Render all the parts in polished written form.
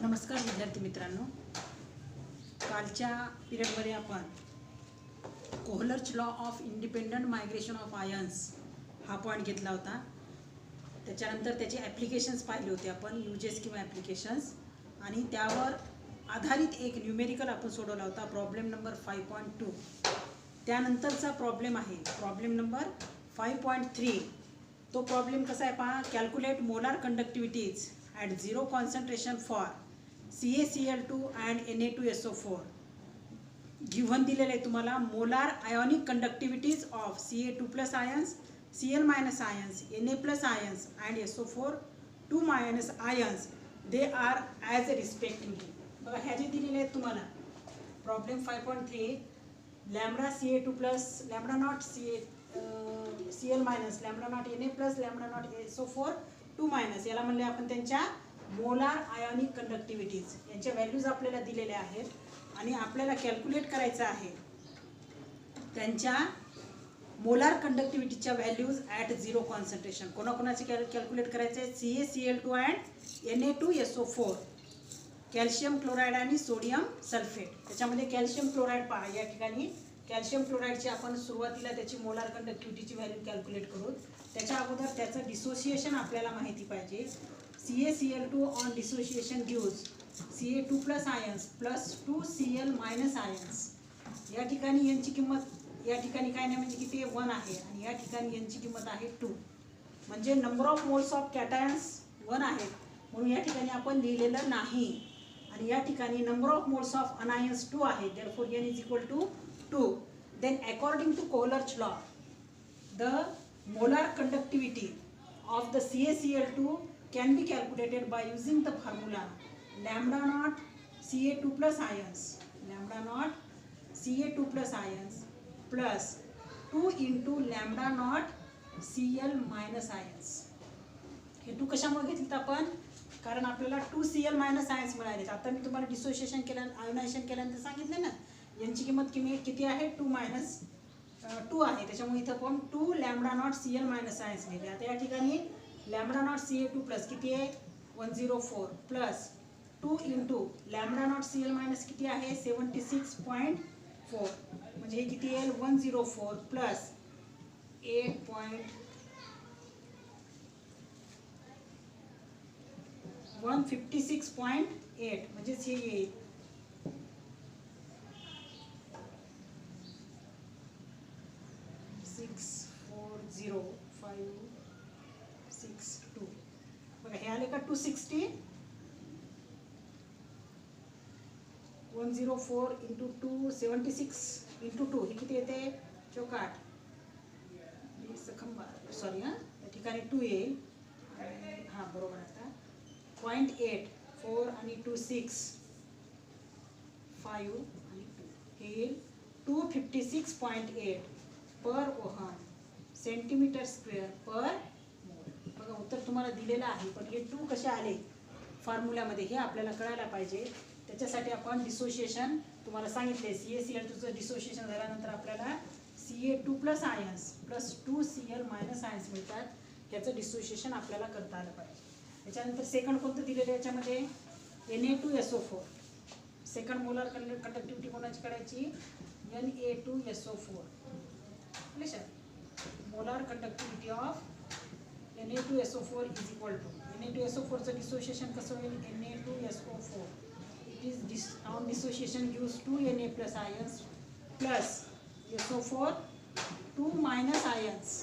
नमस्कार विद्यार्थी मित्रांनो, कालच्या पिरियडमध्ये आपण Kohlrausch law of independent migration of ions हा पॉईंट घेतला होता. त्याच्यानंतर त्याचे ॲप्लिकेशन्स पाहिले होते आपण, युजेस किंवा ॲप्लिकेशन्स, आणि त्यावर आधारित एक न्यूमेरिकल आपण सोडवला होता, प्रॉब्लेम नंबर 5.2. त्यानंतरचा प्रॉब्लेम आहे प्रॉब्लेम नंबर 5.3. तो प्रॉब्लेम कसा आहे पहा. Calculate molar conductivities at 0 concentration for CaCl2 and Na2SO4. Given दिलेलं आहे तुम्हाला molar ionic conductivities of Ca2+ ions, Cl- ions, Na+ ions and SO4 2- ions. They are as respectively. बघा ह्या जे दिलेले आहेत तुम्हाला problem 5.3, lambda Ca2+, lambda nought Cl-, lambda nought Na+, lambda nought SO4 2-, याला म्हणले आपण त्यांच्या मोलार आयोनिक कंडक्टिव्हिटीज. यांच्या व्हॅल्यूज आपल्याला दिलेल्या आहेत आणि आपल्याला कॅल्क्युलेट करायचं आहे त्यांच्या मोलार कंडक्टिव्हिटीच्या व्हॅल्यूज ॲट 0 कॉन्सन्ट्रेशन. कोणाकोणाचे कॅल्क्युलेट करायचे आहे. CaCl2 and Na2SO4, calcium chloride आणि सोडियम सल्फेट. त्याच्यामध्ये कॅल्शियम क्लोराईड पहा, या ठिकाणी कॅल्शियम क्लोराईडची आपण सुरुवातीला त्याची मोलार कंडक्टिव्हिटीची व्हॅल्यू कॅल्क्युलेट करू. त्याच्या अगोदर त्याचं डिसोसिएशन आपल्याला माहिती पाहिजे. CaCl2 on dissociation gives Ca2+ ions plus 2Cl- ions. या ठिकाणी यांची किंमत या ठिकाणी काय नाही म्हणजे किती 1 आहे आणि या ठिकाणी यांची किंमत आहे 2. म्हणजे नंबर ऑफ मोल्स ऑफ कॅटायन्स 1 आहेत म्हणून या ठिकाणी आपण लिहिलेलं नाही. आणि या ठिकाणी number of moles of anions 2 आहे. Therefore n = 2. Then according to Kohlrausch law the molar conductivity of the CaCl2 can be calculated by using the formula lambda naught Ca2+ ions, lambda naught Ca2+ ions plus 2 into lambda naught Cl- ions. हे 2 कशामुळे घेतलं आपण, कारण आपल्याला 2Cl- ions मिळाले. आता मी तुम्हाला dissociation ionisation केल्यानंतर सांगितलं ना, यांची किंमत किती आहे 2 आहे. त्याच्यामुळे इथं पण 2 लॅम्बडा नॉट Cl- आयन्स लिहिले. आता या ठिकाणी लॅम्बडा नॉट Ca2+ किती आहे 104 plus 2 into lambda nought Cl- किती आहे 76.4. म्हणजे हे किती येईल 104 प्लस 156.8 म्हणजेच हे येईल 640,562. बघा हे आले का 260. 104 इंटू 2 76 इंटू 2 हे किती येते 64. सॉरी हां, या ठिकाणी 2 येईल. हां बरोबर. आता 0.8 4 आणि 2 6 5 आणि 2 हे येईल 256.8 पर ओहम सेंटीमीटर स्क्वेअर पर मोल. बघा उत्तर तुम्हाला दिलेलं आहे, पण हे 2 कसे आले फॉर्म्युल्यामध्ये हे आपल्याला कळायला पाहिजे. त्याच्यासाठी आपण डिसोसिएशन तुम्हाला सांगितले. CaCl2चं डिसोसिएशन झाल्यानंतर आपल्याला Ca2+ ions plus 2Cl- ions मिळतात. त्याचं डिसोसिएशन आपल्याला करता आलं पाहिजे. त्याच्यानंतर सेकंड कोणतं दिलेलं आहे याच्यामध्ये Na2SO4. सेकंड मोलार कंडक्टिव्हिटी कोणाची काढायची Na2SO4. Molar conductivity of Na2SO4 is equal to Na2SO4चं डिसोसिएशन कसं होईल Na2SO4 it is on dissociation gives 2 Na+ ions plus SO4 2- ions.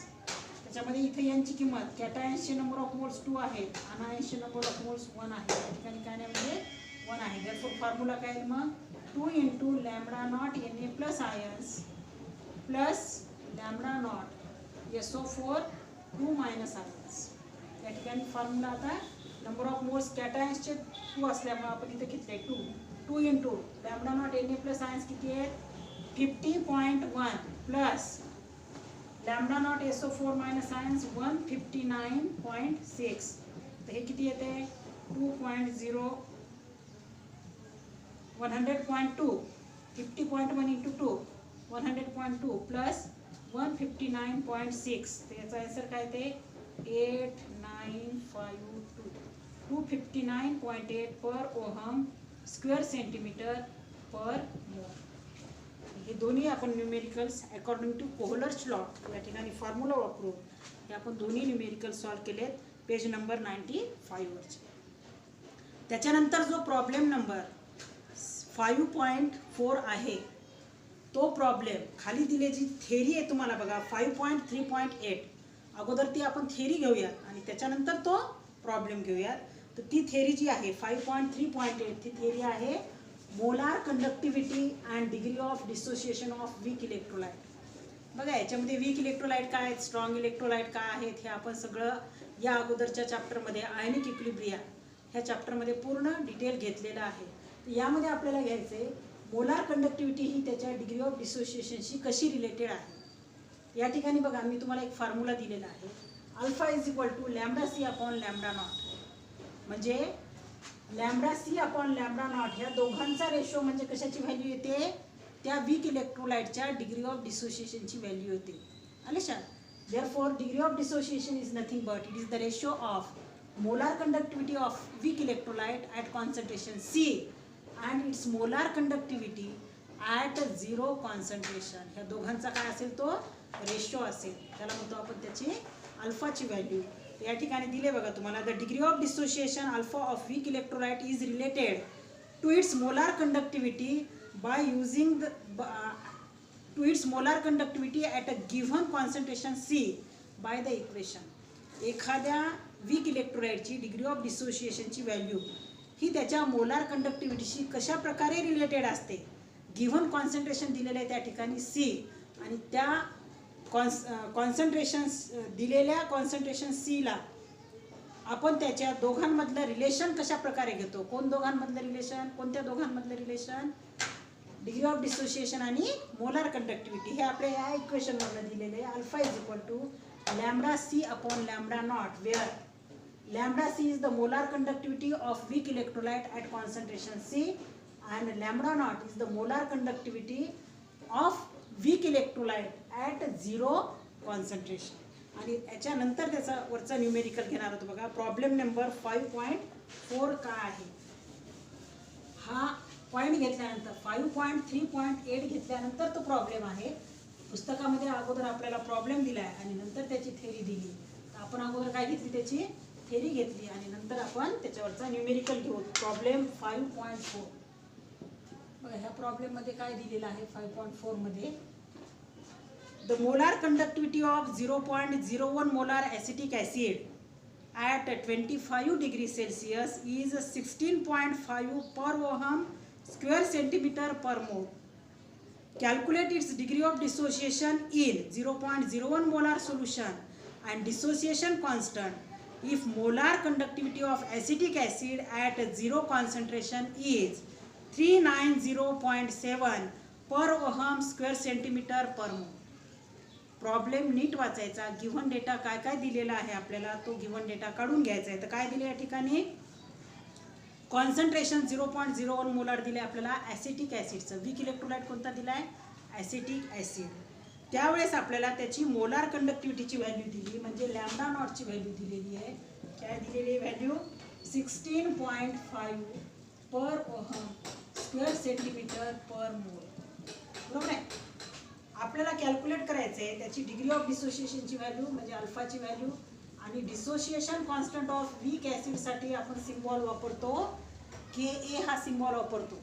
त्याच्यामध्ये इथे यांची किंमत कॅटायन्सचे नंबर ऑफ मोल्स 2 आहेत, अनायन्सचे नंबर ऑफ मोल्स 1 आहे. या ठिकाणी काय नाही म्हणजे 1 आहे. देअरफॉर फॉर्म्युला काय आहे मग 2 into lambda nought Na+ ions plus lambda nought SO4 2- ions. या ठिकाणी फॉर्म्युला आता नंबर ऑफ मोल्स कॅटायन्सचे 2 असल्यामुळे आपण इथे घेतले 2 into lambda nought Na+ ions किती आहेत 50.1 plus lambda nought SO4- ions 159.6. तर हे किती येते 2.0 100.2 50.1 इंटू 2 100.2 प्लस 159.6. तर याचा आन्सर काय ते 8952 259 39.8 पर ओहम स्क्वेअर सेंटीमीटर पर मोल. हे दोन्ही आपण न्यूमेरिकल्स अकॉर्डिंग टू कोहलर्स लॉ या ठिकाणी फॉर्म्युला वापरून हे आपण दोन्ही न्यूमेरिकल सॉल्व केलेत पेज नंबर 95 वरचे. त्याच्यानंतर जो प्रॉब्लेम नंबर 5.4 आहे तो प्रॉब्लेम खाली दिलेली थेरी आहे तुम्हाला बघा 5.3.8. अगोदर ती आपण थेरी घेऊयात आणि त्याच्यानंतर तो प्रॉब्लेम घेऊयात. तर ती थेरी जी आहे 5.3.8 ती थेरी आहे molar conductivity and degree of dissociation of weak electrolyte. बघा याच्यामध्ये वीक इलेक्ट्रोलाइट काय आहेत, स्ट्रॉंग इलेक्ट्रोलाइट काय आहेत हे आपण सगळं या अगोदरच्या चॅप्टरमध्ये आयनिक इक्विलिब्रिया ह्या चॅप्टरमध्ये पूर्ण डिटेल घेतलेलं आहे. यामध्ये आपल्याला घ्यायचं आहे मोलार कंडक्टिव्हिटी ही त्याच्या डिग्री ऑफ डिसोसिएशनशी कशी रिलेटेड आहे. या ठिकाणी बघा मी तुम्हाला एक फॉर्म्युला दिलेला आहे alpha is equal to lambda C upon lambda not. म्हणजे lambda C upon lambda nought ह्या दोघांचा रेशो म्हणजे कशाची व्हॅल्यू येते, त्या वीक इलेक्ट्रोलाइटच्या डिग्री ऑफ डिसोसिएशनची व्हॅल्यू येते. आलेशा therefore degree of dissociation is nothing but it is the ratio of molar conductivity of weak electrolyte at concentration C and its molar conductivity at zero concentration. ह्या दोघांचा काय असेल तो ratio असेल, त्याला म्हणतो आपण त्याची अल्फाची व्हॅल्यू. या ठिकाणी दिले बघा तुम्हाला the degree of dissociation alpha of weak electrolyte is related to its molar conductivity by using to its molar conductivity at a given concentration C by the equation. एखाद्या वीक इलेक्ट्रोलाइटची डिग्री ऑफ डिसोसिएशनची value ही त्याच्या molar कंडक्टिव्हिटीशी कशा प्रकारे related असते. Given concentration दिलेलं आहे त्या ठिकाणी सी आणि त्या कॉन्सन्ट्रेशन दिलेल्या कॉन्सन्ट्रेशन सीला आपण त्याच्या दोघांमधलं रिलेशन कशा प्रकारे घेतो. कोण दोघांमधलं रिलेशन, कोणत्या दोघांमधलं रिलेशन, डिग्री ऑफ डिसोसिएशन आणि मोलार कंडक्टिव्हिटी. हे आपल्या या इक्वेशनमधलं दिलेलं आहे alpha is equal to lambda C upon lambda naught where lambda C is the molar conductivity of weak electrolyte at concentration C and lambda naught is the molar conductivity of weak electrolyte at zero concentration. आणि याच्यानंतर त्याचा वरचा numerical घेणार होतो बघा. Problem number 5.4 काय आहे, हा पॉईंट घेतल्यानंतर 5.3.8 घेतल्यानंतर तो प्रॉब्लेम आहे. पुस्तकामध्ये अगोदर आपल्याला प्रॉब्लेम दिला आहे आणि नंतर त्याची थेरी दिली. तर आपण अगोदर काय घेतली, त्याची थेरी घेतली आणि नंतर आपण त्याच्यावरचा न्यूमेरिकल घेऊ. प्रॉब्लेम 5.4 बघा. ह्या प्रॉब्लेममध्ये काय दिलेलं आहे 5.4 मध्ये the molar conductivity of 0.01 molar acetic acid at 25 degrees Celsius is 16.5 per ohm square centimeter per mole. Calculate its degree of dissociation in 0.01 molar solution and dissociation constant if molar conductivity of acetic acid at zero concentration is 390.7 per ohm square centimeter per mole. Problem नीट वाचायचा. Given data काय काय दिलेला आहे आपल्याला तो given data काढून घ्यायचा आहे. तर काय दिले या ठिकाणी कॉन्सन्ट्रेशन 0.01 मोलार दिले आपल्याला ॲसिटिक ॲसिडचं. वीक इलेक्ट्रोलाइट कोणता दिला आहे, ॲसिटिक ॲसिड. त्यावेळेस आपल्याला त्याची मोलार कंडक्टिव्हिटीची व्हॅल्यू दिली म्हणजे लॅम्बडा नॉटची व्हॅल्यू दिलेली आहे. काय दिलेली आहे व्हॅल्यू 16.5 पर ओहम स्क्वेअर सेंटीमीटर पर मोल. बरोबर आहे. आपल्याला कॅल्क्युलेट करायचं आहे त्याची डिग्री ऑफ डिसोसिएशनची व्हॅल्यू म्हणजे अल्फाची व्हॅल्यू आणि डिसोसिएशन कॉन्स्टंट ऑफ वीक ॲसिडसाठी आपण सिम्बॉल वापरतो Ka हा सिम्बॉल वापरतो.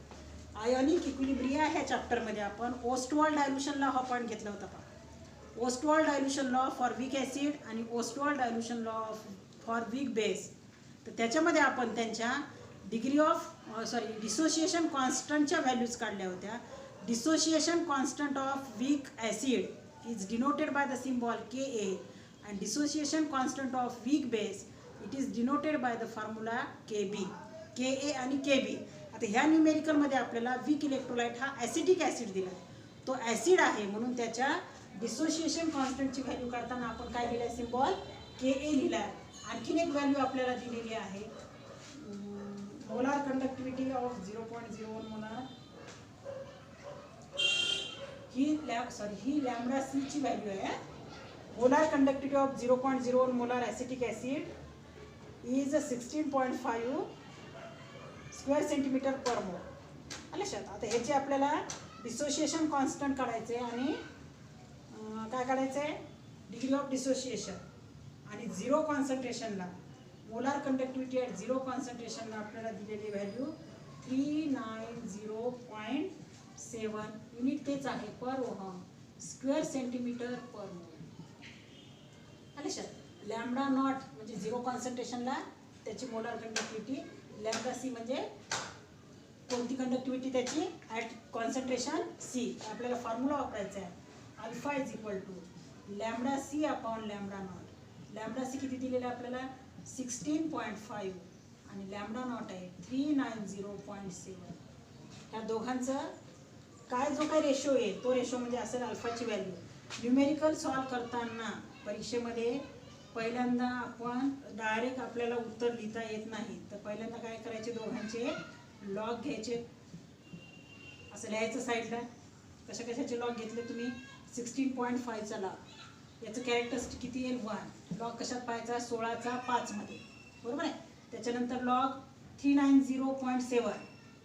आयोनिक इक्विलिब्रिया ह्या चॅप्टरमध्ये आपण ओस्टवॉल्ड डायल्युशन लॉ हा पॉईंट घेतला होता पहा. Ostwald dilution law for weak acid आणि Ostwald dilution law for weak base. तर त्याच्यामध्ये आपण त्यांच्या डिग्री ऑफ डिसोसिएशन कॉन्स्टंटच्या व्हॅल्यूज काढल्या होत्या. Dissociation constant of weak acid is denoted by the symbol Ka and dissociation constant of weak base it is denoted by the formula Kb. Ka आणि Kb. आता ह्या न्यूमेरिकलमध्ये आपल्याला वीक इलेक्ट्रोलाइट हा acetic acid दिला. तो acid आहे म्हणून त्याच्या डिसोसिएशन कॉन्स्टंटची व्हॅल्यू काढताना आपण काय दिलं आहे सिम्बॉल Ka लिहिला आहे. आणखीन एक व्हॅल्यू आपल्याला दिलेली आहे मोलार कंडक्टिव्हिटी ऑफ 0.01 मोलार. ही लॅम्बडा सी ची व्हॅल्यू आहे. Molar conductivity of 0.01 molar acetic acid is 16.5 square centimetre per mole. आलं लक्षात. आता ह्याचे आपल्याला डिसोसिएशन कॉन्स्टंट काढायचे आणि काय काढायचं आहे, डिग्री ऑफ डिसोसिएशन. आणि झिरो कॉन्सन्ट्रेशनला मोलार कंडक्टिव्हिटी ॲट झिरो कॉन्सन्ट्रेशनला आपल्याला दिलेली व्हॅल्यू 390.7 युनिट तेच आहे per ohm square centimetre per mole. आलं लक्षात. लॅम्बडा नॉट म्हणजे झिरो कॉन्सन्ट्रेशनला त्याची मोलार कंडक्टिव्हिटी, लॅम्बडा सी म्हणजे कोणती कंडक्टिव्हिटी त्याची ॲट कॉन्सन्ट्रेशन सी. आपल्याला फॉर्म्युला वापरायचा आहे, alpha is equal to lambda C upon lambda naught. Lambda C किती दिलेलं आहे आपल्याला 16.5 आणि लॅम्बडा नॉट आहे 390.7. ह्या दोघांचं काय जो काही रेशो येईल तो रेशो म्हणजे असेल अल्फाची व्हॅल्यू. न्यूमेरिकल सॉल्व करताना परीक्षेमध्ये पहिल्यांदा आपण डायरेक्ट आपल्याला उत्तर लिहिता येत नाही, तर पहिल्यांदा काय करायचे, दोघांचे लॉग घ्यायचे. असं लिहायचं साईडला. कशाचे लॉग घेतले तुम्ही, 16.5चा लॉग, याचं कॅरेक्टरिस्टिक किती येईल 1. लॉग कशात पाहायचा 16चा 5 मध्ये, बरोबर आहे. त्याच्यानंतर लॉग 390.7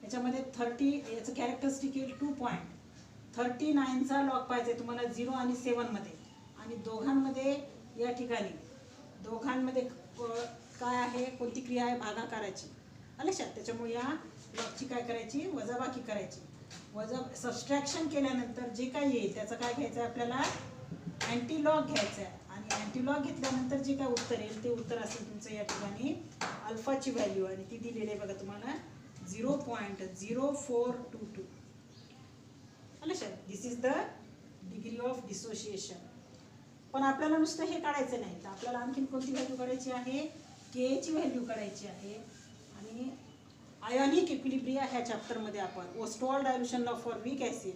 याच्यामध्ये 30, याचं कॅरेक्टरिस्टिक येईल 2.39चा लॉग पाहायचा आहे तुम्हाला 0 आणि 7 मध्ये. आणि दोघांमध्ये या ठिकाणी दोघांमध्ये काय आहे, कोणती क्रिया आहे, भागाकाराची. लक्षात. त्याच्यामुळे या लॉगची काय करायची, वजाबाकी करायची. सबस्ट्रॅक्शन केल्यानंतर जे काय येईल त्याचं काय घ्यायचं आहे आपल्याला, अँटीलॉग घ्यायचं आहे. आणि अँटीलॉग घेतल्यानंतर जे काय उत्तर येईल ते उत्तर असेल तुमचं या ठिकाणी अल्फाची व्हॅल्यू, आणि ती दिलेली आहे बघा तुम्हाला 0.0422. लक्षात. This is the degree of dissociation. पण आपल्याला नुसतं हे काढायचं नाही, तर आपल्याला आणखीन कोणती व्हॅल्यू काढायची आहे, के ची व्हॅल्यू काढायची आहे. आणि आयोनिक इक्विलिब्रिया ह्या चॅप्टरमध्ये आपण Ostwald dilution law for weak acid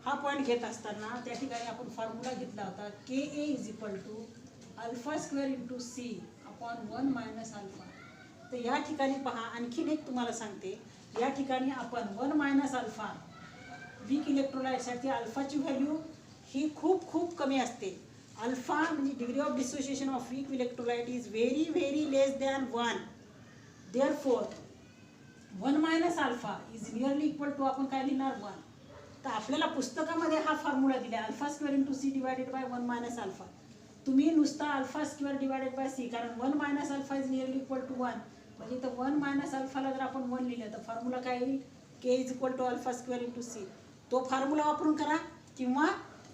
हा पॉईंट घेत असताना त्या ठिकाणी आपण फॉर्म्युला घेतला होता K A is equal to alpha square into C upon 1 minus alpha. तर या ठिकाणी पहा, आणखीन एक तुम्हाला सांगते, या ठिकाणी आपण 1 मायनस अल्फा वीक इलेक्ट्रोलाइटसाठी अल्फाची व्हॅल्यू ही खूप कमी असते. अल्फा म्हणजे degree of dissociation of weak electrolyte is very less than 1. Therefore 1 minus alpha is nearly equal to आपण काय लिहिणार 1. तर आपल्याला पुस्तकामध्ये हा फॉर्म्युला दिला alpha square into C divided by 1 minus alpha. तुम्ही नुसता alpha square divided by C, कारण 1 minus alpha is nearly equal to 1, म्हणजे इथं 1 मायनस अल्फाला जर आपण 1 लिहिलं तर फॉर्म्युला काय येईल, K is equal to alpha square into C. तो फॉर्म्युला वापरून करा किंवा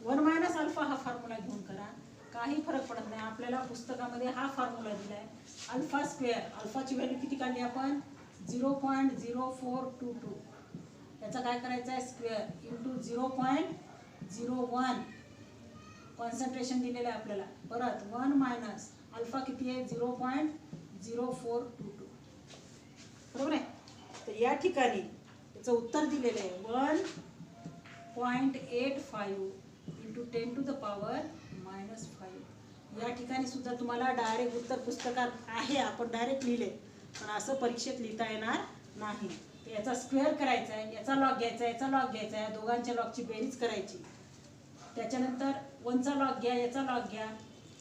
1 मायनस अल्फा हा फॉर्म्युला घेऊन करा, काही फरक पडत नाही. आपल्याला पुस्तकामध्ये हा फॉर्म्युला दिला आहे अल्फा स्क्वेअर. अल्फाची व्हॅल्यू किती काढली आपण 0.0422. त्याचा काय करायचं आहे स्क्वेअर इंटू 0.01 कॉन्सन्ट्रेशन दिलेलं आहे आपल्याला. परत 1 मायनस अल्फा किती आहे 0.0422, बरोबर आहे. तर या ठिकाणी त्याचं उत्तर दिलेलं आहे 1.85 इंटू 10 टू द पॉवर -5. या ठिकाणी सुद्धा तुम्हाला डायरेक्ट उत्तर पुस्तकात आहे, आपण डायरेक्ट लिहिले, पण असं परीक्षेत लिहिता येणार नाही. तर याचा स्क्वेअर करायचा आहे, याचा लॉग घ्यायचा आहे, याचा लॉग घ्यायचा आहे, दोघांच्या लॉगची बेरीज करायची. त्याच्यानंतर 1चा लॉग घ्या, याचा लॉग घ्या.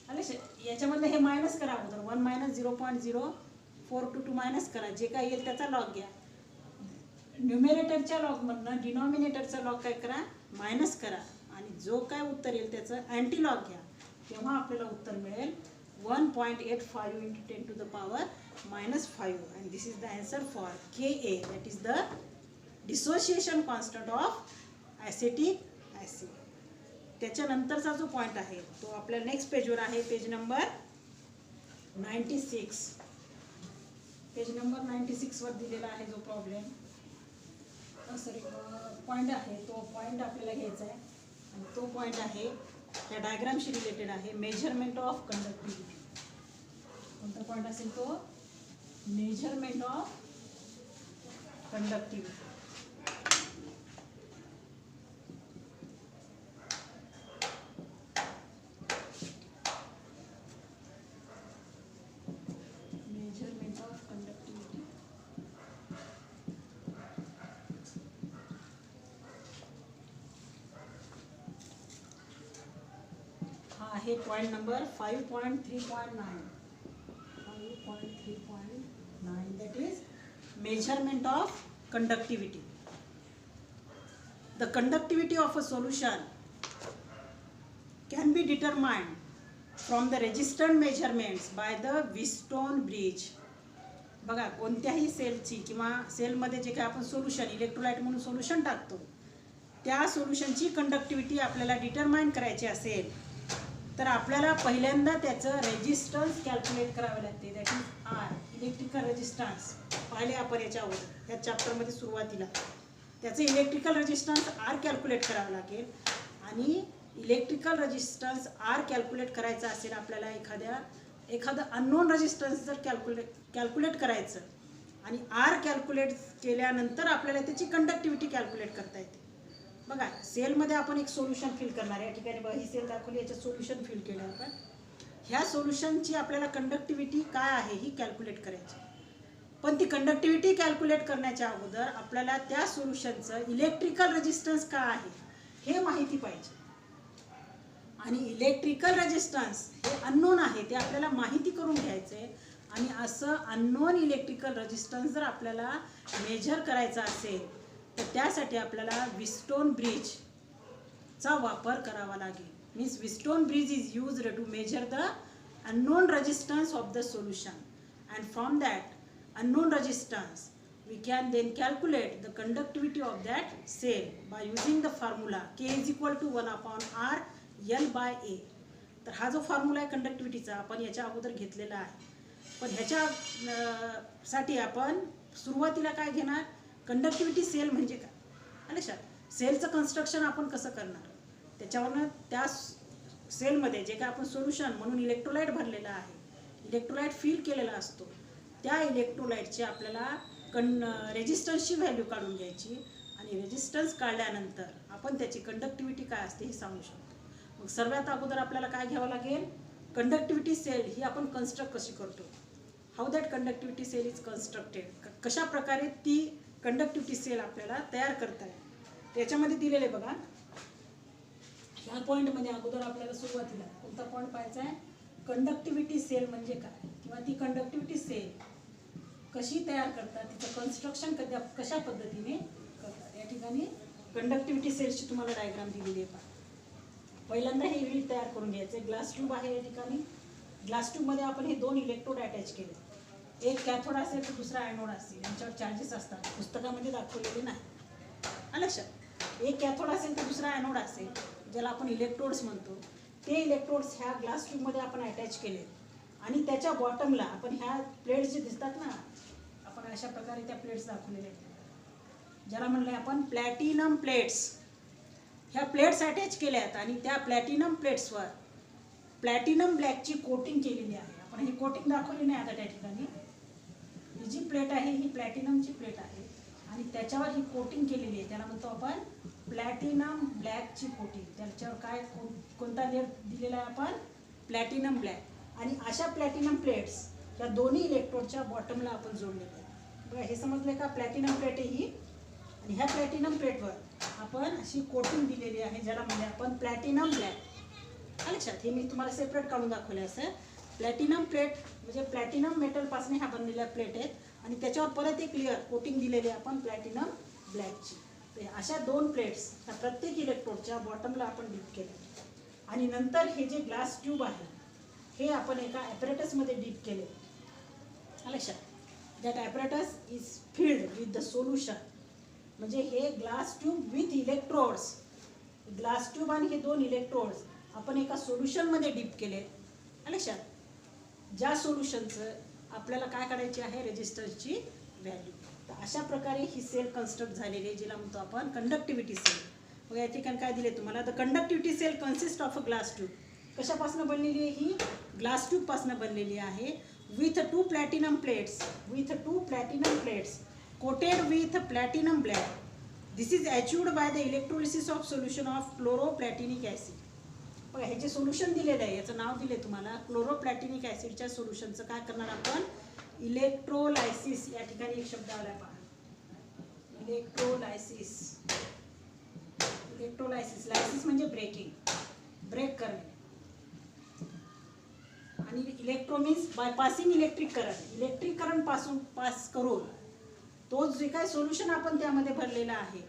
आले याच्यामधलं हे मायनस करा अगोदर, 1 मायनस 0.0422 मायनस करा, जे काय येईल त्याचा लॉग घ्या. न्यूमेरेटरच्या लॉगमधनं डिनॉमिनेटरचा लॉग काय करा मायनस करा, आणि जो काय उत्तर येईल त्याचं अँटी लॉग घ्या. तेव्हा आपल्याला उत्तर मिळेल 1.85 into 10 to the power -5. And this is the answer for K A, that is the dissociation constant of acetic acid. त्याच्यानंतरचा जो पॉईंट आहे तो आपल्या नेक्स्ट पेजवर आहे, पेज नंबर 96. पेज नंबर 96 वर दिलेला आहे जो प्रॉब्लेम, सॉरी पॉईंट आहे, तो पॉईंट आपल्याला घ्यायचा आहे. आणि तो पॉईंट आहे त्या डायग्रामशी रिलेटेड आहे, मेजरमेंट ऑफ कंडक्टिव्हिटी. कोणता पॉईंट असेल तो measurement of conductivity. Measurement of conductivity हा आहे point number 5.3.9. 5.3.9 that is measurement of conductivity. The conductivity of a solution can be determined from the resistance measurements by the Wheatstone bridge. बघा, कोणत्याही सेलची किंवा सेलमध्ये जे काय आपण सोल्युशन इलेक्ट्रोलाइट म्हणून सोल्युशन टाकतो त्या सोल्युशनची कंडक्टिव्हिटी आपल्याला डिटरमाइन करायची असेल तर आपल्याला पहिल्यांदा त्याचं रेजिस्टन्स कॅल्क्युलेट करावे लागते. That is R, electrical resistance. पाहिले आपण याच्या अगोदर ह्या चॅप्टरमध्ये सुरुवातीला त्याचं इलेक्ट्रिकल रेजिस्टन्स आर कॅल्क्युलेट करावं लागेल. आणि इलेक्ट्रिकल रेजिस्टन्स आर कॅल्क्युलेट करायचा असेल आपल्याला एखादं अननोन रेजिस्टन्स जर कॅल्क्युलेट करायचं आणि आर कॅल्क्युलेट केल्यानंतर आपल्याला त्याची कंडक्टिव्हिटी कॅल्क्युलेट करता येते. बघा, सेलमध्ये आपण एक सोल्युशन फिल करणार आहे. या ठिकाणी बघा, ही सेल दाखवली, याच्यात सोल्युशन फिल केलं आपण. ह्या सोल्युशनची आपल्याला कंडक्टिव्हिटी काय आहे ही कॅल्क्युलेट करायची. पण ती कंडक्टिव्हिटी कॅल्क्युलेट करण्याच्या अगोदर आपल्याला त्या सोल्युशनचं इलेक्ट्रिकल रेजिस्टन्स काय आहे हे माहिती पाहिजे. आणि इलेक्ट्रिकल रेजिस्टन्स हे अननोन आहे, ते आपल्याला माहिती करून घ्यायचं आहे. आणि असं अननोन इलेक्ट्रिकल रेजिस्टन्स जर आपल्याला मेजर करायचा असेल तर त्यासाठी आपल्याला व्हीटस्टोन ब्रिजचा वापर करावा लागेल. Means Wheatstone bridge is used to measure the unknown resistance of the solution. And from that unknown resistance we can then calculate the conductivity of that cell by using the formula K is equal to 1 upon R L by A. तर हा जो formula आहे कंडक्टिव्हिटीचा आपण याच्या अगोदर घेतलेला आहे. पण ह्याच्या साठी आपण सुरुवातीला काय घेणार, कंडक्टिव्हिटी सेल म्हणजे काय. आणि सेलचं कन्स्ट्रक्शन आपण कसं करणार, त्याच्यावरनं त्या सेलमध्ये जे काय आपण सोल्युशन म्हणून इलेक्ट्रोलाइट भरलेला आहे, इलेक्ट्रोलाइट फिल केलेला असतो, त्या इलेक्ट्रोलाइटची आपल्याला रेजिस्टन्सची व्हॅल्यू काढून घ्यायची. आणि रेजिस्टन्स काढल्यानंतर आपण त्याची कंडक्टिव्हिटी काय असते हे सांगू शकतो. मग सर्वात अगोदर आपल्याला काय घ्यावं लागेल, कंडक्टिव्हिटी सेल ही आपण कन्स्ट्रक्ट कशी करतो, how that conductivity cell is constructed, कशा प्रकारे ती कंडक्टिव्हिटी सेल आपल्याला तयार करता येईल. त्याच्यामध्ये दिलेले बघा, ह्या पॉईंटमध्ये अगोदर आपल्याला सुरुवातीला कोणता पॉईंट पाहायचा आहे, कंडक्टिव्हिटी सेल म्हणजे काय किंवा ती कंडक्टिव्हिटी सेल कशी तयार करतात, तिचं कन्स्ट्रक्शन कशा पद्धतीने करतात. या ठिकाणी कंडक्टिव्हिटी सेलची तुम्हाला डायग्राम दिलेली आहे. पहिल्यांदा हे युनिट तयार करून घ्यायचं. ग्लास ट्यूब आहे, या ठिकाणी ग्लास ट्यूबमध्ये आपण हे दोन इलेक्ट्रोड अटॅच केले. एक कॅथोड असेल तर दुसरा ॲनोड असेल, यांच्यावर चार्जेस असतात, पुस्तकामध्ये दाखवलेले नाही. लक्षात, एक कॅथोड असेल तर दुसरा ॲनोड असेल, ज्याला आपण इलेक्ट्रोड्स म्हणतो. ते इलेक्ट्रोड्स ह्या ग्लास ट्यूबमध्ये आपण अटॅच केले. आणि त्याच्या बॉटमला आपण ह्या प्लेट्स जे दिसतात ना, आपण अशा प्रकारे त्या प्लेट्स दाखवलेल्या आहेत, ज्याला म्हणलं आपण प्लॅटिनम प्लेट्स. ह्या प्लेट्स अटॅच केल्यात आणि त्या प्लॅटिनम प्लेट्सवर प्लॅटिनम ब्लॅकची कोटिंग केलेली आहे. आपण ही कोटिंग दाखवली नाही आता त्या ठिकाणी. ही जी प्लेट आहे ही प्लॅटिनमची प्लेट आहे आणि त्याच्यावर ही कोटिंग केलेली आहे, त्याला म्हणतो आपण प्लॅटिनम ब्लॅकची कोटिंग. त्याच्यावर काय कोणता लेयर दिलेला आहे आपण, प्लॅटिनम ब्लॅक. आणि अशा प्लॅटिनम प्लेट्स या दोन्ही इलेक्ट्रोडच्या बॉटमला आपण जोडलेल्या आहेत. बघा, हे समजलं का, प्लॅटिनम प्लेट आहे ही आणि ह्या प्लॅटिनम प्लेटवर आपण अशी कोटिंग दिलेली आहे, ज्याला म्हणजे आपण प्लॅटिनम ब्लॅक. लक्षात, हे मी तुम्हाला सेपरेट काढून दाखवले असं. प्लॅटिनम प्लेट म्हणजे प्लॅटिनम मेटलपासून ह्या बनलेल्या प्लेट आहेत आणि त्याच्यावर परत एक लेअर कोटिंग दिलेली आहे आपण प्लॅटिनम ब्लॅकची. तर अशा दोन प्लेट्स ह्या प्रत्येक इलेक्ट्रोडच्या बॉटमला आपण डीप केले. आणि नंतर हे जे ग्लास ट्यूब आहे हे आपण एका ॲपरेटसमध्ये डीप केले. लक्षात, that apparatus is filled with the solution. म्हणजे हे glass tube with electrodes, glass tube आणि हे दोन इलेक्ट्रोड्स आपण एका सोल्युशनमध्ये डीप केले. लक्षात, ज्या सोल्युशनचं आपल्याला काय काढायची आहे, रेजिस्टन्सची व्हॅल्यू. तर अशा प्रकारे ही सेल कन्स्ट्रक्ट झालेली आहे, जिला म्हणतो आपण कंडक्टिव्हिटी सेल. मग या ठिकाणी काय दिले तुम्हाला, the conductivity cell consist of a glass tube. कशापासून बनलेली आहे ही, ग्लास ट्यूबपासून बनलेली आहे. With two platinum plates coated with platinum black. This is achieved by the electrolysis of solution of chloroplatinic acid. बघा, हे जे सोल्युशन दिलेलं आहे याचं नाव दिले तुम्हाला क्लोरोप्लॅटिनिक ॲसिडच्या सोल्युशनचं काय करणार आपण, इलेक्ट्रोलायसिस. या ठिकाणी एक शब्द आला पहा, इलेक्ट्रोलायसिस. लायसिस म्हणजे ब्रेक करणे. आणि electro means by passing electric current पासून पास करून तो जे काय सोल्युशन आपण त्यामध्ये भरलेला आहे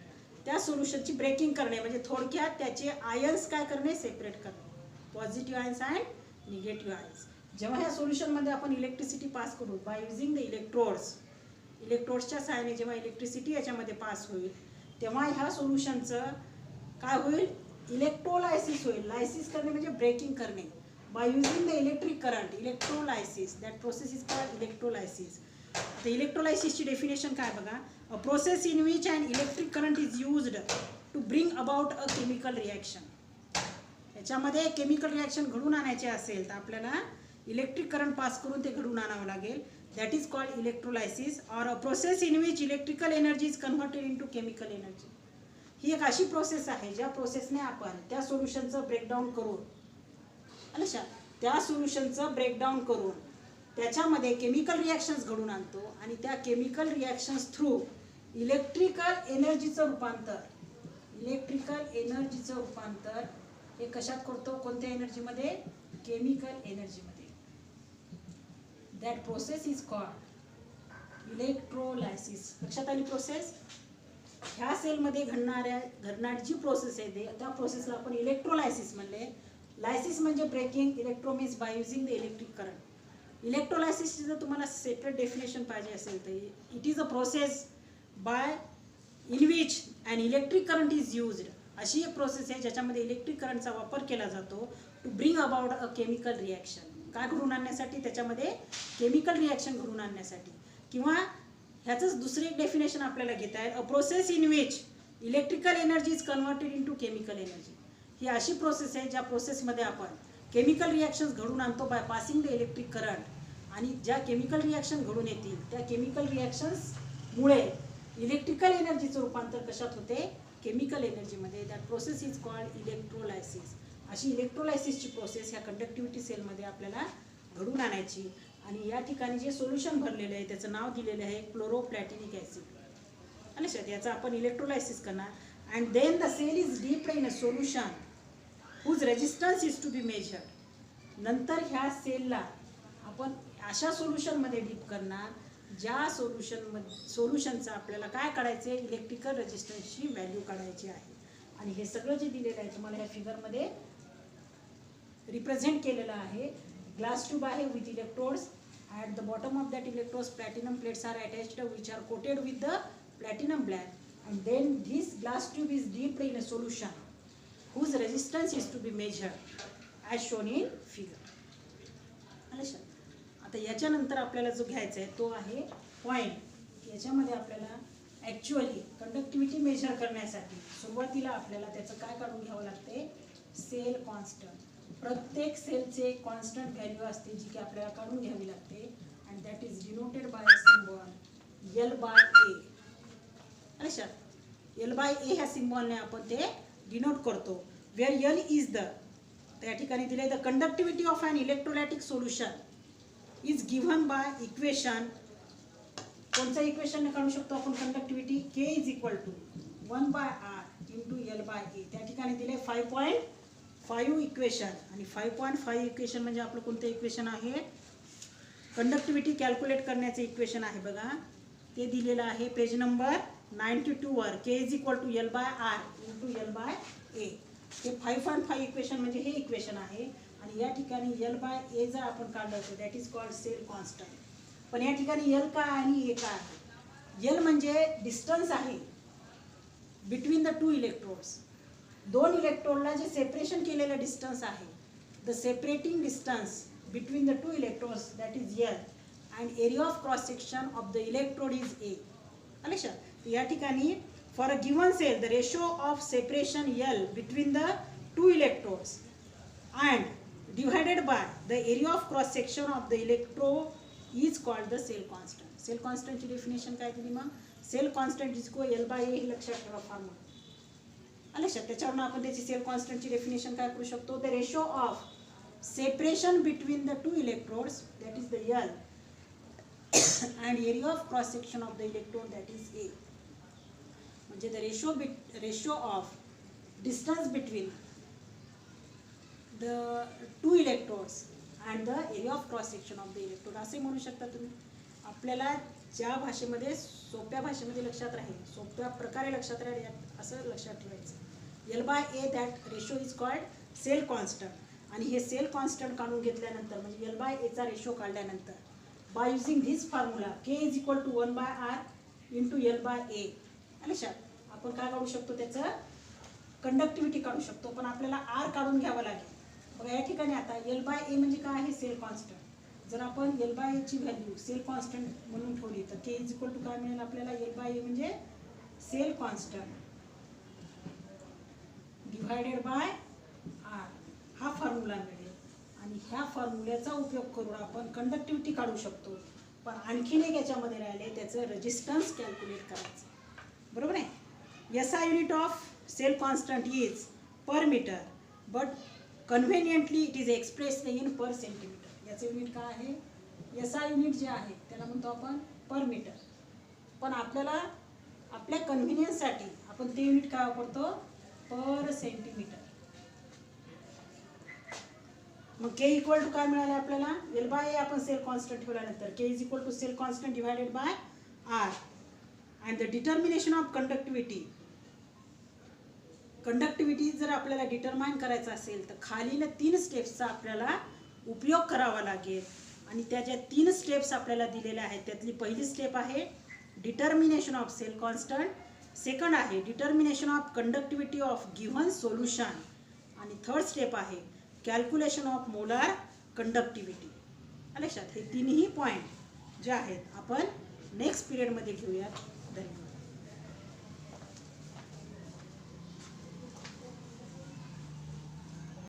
त्या सोल्युशनची ब्रेकिंग करणे, म्हणजे थोडक्यात त्याचे आयन्स काय करणे, सेपरेट करणे, positive ions and negative ions. जेव्हा ह्या सोल्युशनमध्ये आपण इलेक्ट्रिसिटी पास करू बाय युझिंग द इलेक्ट्रोड्सच्या सहाय्याने जेव्हा इलेक्ट्रिसिटी याच्यामध्ये पास होईल तेव्हा ह्या सोल्युशनचं काय होईल, इलेक्ट्रोलायसिस होईल. लायसिस करणे म्हणजे ब्रेकिंग करणे by using the electric current, electrolysis. That process is called electrolysis. तर इलेक्ट्रोलायसिसची डेफिनेशन काय बघा, a process in which and electric current is used to bring about a chemical reaction. याच्यामध्ये केमिकल रिॲक्शन घडून आणायचे असेल तर आपल्याला इलेक्ट्रिक करंट पास करून ते घडून आणावं लागेल. That is called electrolysis. Or a process in which electrical energy is converted into chemical energy. ही एक अशी प्रोसेस आहे ज्या प्रोसेसने आपण त्या सोल्युशनचं ब्रेकडाऊन करून, अच्छा, त्या सोल्युशनचं ब्रेकडाऊन करून त्याच्यामध्ये केमिकल रिॲक्शन्स घडून आणतो आणि त्या केमिकल रिॲक्शन्स थ्रू इलेक्ट्रिकल एनर्जीचं रूपांतर हे कशात करतो, कोणत्या एनर्जीमध्ये, केमिकल एनर्जीमध्ये. That process is called electrolysis. लक्षात आली प्रोसेस. ह्या सेलमध्ये घडणारी जी प्रोसेस आहे त्या प्रोसेसला आपण इलेक्ट्रोलायसिस म्हणले. लायसिस म्हणजे breaking, electro means by using the electric current. इलेक्ट्रोलायसिसची जर तुम्हाला सेपरेट डेफिनेशन पाहिजे असेल तर it is a process by in which and electric current is used. अशी एक प्रोसेस आहे ज्याच्यामध्ये इलेक्ट्रिक करंटचा वापर केला जातो to bring about a chemical reaction. काय घडून आणण्यासाठी, त्याच्यामध्ये केमिकल रिॲक्शन घडून आणण्यासाठी. किंवा ह्याचंच दुसरे एक डेफिनेशन आपल्याला घेता येईल, a process in which electrical energy is converted into chemical energy. ही अशी प्रोसेस आहे ज्या प्रोसेसमध्ये आपण केमिकल रिॲक्शन्स घडून आणतो by passing the electric current. आणि ज्या केमिकल रिॲक्शन घडून येतील त्या केमिकल रिॲक्शन्समुळे इलेक्ट्रिकल एनर्जीचं रूपांतर कशात होते, केमिकल एनर्जीमध्ये. That process is called electrolysis. अशी इलेक्ट्रोलायसिसची प्रोसेस ह्या कंडक्टिव्हिटी सेलमध्ये आपल्याला घडून आणायची. आणि या ठिकाणी जे सोल्युशन भरलेलं आहे त्याचं नाव दिलेलं आहे क्लोरोप्लॅटिनिक ॲसिड. लक्षात, याचं आपण इलेक्ट्रोलायसिस करणार. And then the cell is dipped in a solution whose resistance is to be measured. नंतर ह्या सेलला आपण अशा सोल्युशनमध्ये डीप करणार ज्या सोल्युशनचं आपल्याला काय काढायचं आहे, इलेक्ट्रिकल रेजिस्टन्सची व्हॅल्यू काढायची आहे. आणि हे सगळं जे दिलेलं आहे तुम्हाला ह्या फिगरमध्ये रिप्रेझेंट केलेलं आहे. ग्लास ट्यूब आहे with electrodes. At the bottom of that electrodes platinum plates are attached which are coated with the platinum black. And then this glass tube is dipped in a solution whose resistance is to be measured as shown in figure. आता याच्यानंतर आपल्याला जो घ्यायचा आहे तो आहे point. याच्यामध्ये आपल्याला ॲक्च्युअली कंडक्टिव्हिटी मेजर करण्यासाठी सुरुवातीला आपल्याला त्याचं काय काढून घ्यावं लागते, सेल कॉन्स्टंट. प्रत्येक सेलचे एक कॉन्स्टंट व्हॅल्यू असते जी की आपल्याला काढून घ्यावी लागते. And that is denoted by a symbol L/A. L/A ह्या सिम्बॉलने आपण ते डिनोट करतो. वेअर L इज द, त्या ठिकाणी दिले the conductivity of an electrolytic solution is given by equation. कोणत्या इक्वेशनने काढू शकतो आपण conductivity, K is equal to 1/R into L/A. त्या ठिकाणी दिले 5.5 इक्वेशन. आणि 5.5 इक्वेशन म्हणजे आपलं कोणतं इक्वेशन आहे, कंडक्टिव्हिटी कॅल्क्युलेट करण्याचं इक्वेशन आहे बघा. ते दिलेलं आहे पेज नंबर 92 वर. K is equal to L/R into L/A. हे 5.5 इक्वेशन म्हणजे हे इक्वेशन आहे. आणि या ठिकाणी L/A जर आपण काढलं तर that is called cell constant. पण या ठिकाणी L काय आणि A काय आहे, L म्हणजे डिस्टन्स आहे बिटवीन द टू इलेक्ट्रोड्स. दोन इलेक्ट्रोडला जे सेपरेशन केलेलं डिस्टन्स आहे, the separating distance between the two electrodes that is L. And area of cross section of the electrode is A. लक्षात, या ठिकाणी for a given cell the ratio of separation L between the two electrodes and divided by the area of cross section of the electrode is called the cell constant. Cell कॉन्स्टंटची definition काय दिली मग, sale constant is को L/A हे लक्षात ठेवा formula. लक्षात, त्याच्यावरून आपण त्याची सेल कॉन्स्टंटची डेफिनेशन काय करू शकतो, the ratio of separation between the two electrodes that is the L and area of cross section of the electrode that is A. म्हणजे the ratio of distance between the two electrodes and the area of cross section of the electrode असे म्हणू शकता तुम्ही. आपल्याला ज्या भाषेमध्ये सोप्या भाषेमध्ये लक्षात राहील, सोप्या प्रकारे लक्षात राहील असं लक्षात ठेवायचं. L/A that ratio is called cell constant. आणि हे सेल कॉन्स्टंट काढून घेतल्यानंतर म्हणजे L/Aचा रेशो काढल्यानंतर by using this formula K is equal to 1/R into L/A. लक्षात आपण काय काढू शकतो, त्याचं कंडक्टिव्हिटी काढू शकतो, पण आपल्याला R काढून घ्यावं लागेल. बघा या ठिकाणी आता L/A म्हणजे काय आहे, सेल कॉन्स्टंट. जर आपण L/A ची व्हॅल्यू सेल कॉन्स्टंट म्हणून ठेवली तर K इज इक्वल टू काय मिळेल आपल्याला, L/A म्हणजे cell constant divided by R. हा फॉर्म्युला मिळेल. आणि ह्या फॉर्म्युल्याचा उपयोग करून आपण कंडक्टिव्हिटी काढू शकतो. पण आणखीन एक याच्यामध्ये राहिले, त्याचं रेजिस्टन्स कॅल्क्युलेट करायचं. बरोबर आहे. SI unit of cell constant is per metre, but conveniently it is expressed in per centimetre. याचं युनिट काय आहे, SI युनिट जे आहे त्याला म्हणतो आपण पर मीटर. पण आपल्याला आपल्या कन्व्हिनियन्ससाठी आपण ते युनिट काय वापरतो, पर सेंटीमीटर. मग K इक्वल टू काय मिळालं आपल्याला, L/A आपण सेल कॉन्स्टंट ठेवल्यानंतर K is equal to cell constant divided by R. And the determination of conductivity. Conductivity जर आपल्याला डिटरमाइन करायचं असेल तर खालील 3 स्टेप्सचा आपल्याला उपयोग करावा लागेल. आणि त्या ज्या 3 स्टेप्स आपल्याला दिलेल्या आहेत त्यातली पहिली स्टेप आहे determination of cell constant, second आहे determination of conductivity of given solution, आणि थर्ड स्टेप आहे कॅल्क्युलेशन ऑफ मोलार कंडक्टिव्हिटी. लक्षात हे 3ही पॉईंट जे आहेत आपण नेक्स्ट पिरियडमध्ये घेऊयात. धन्यवाद.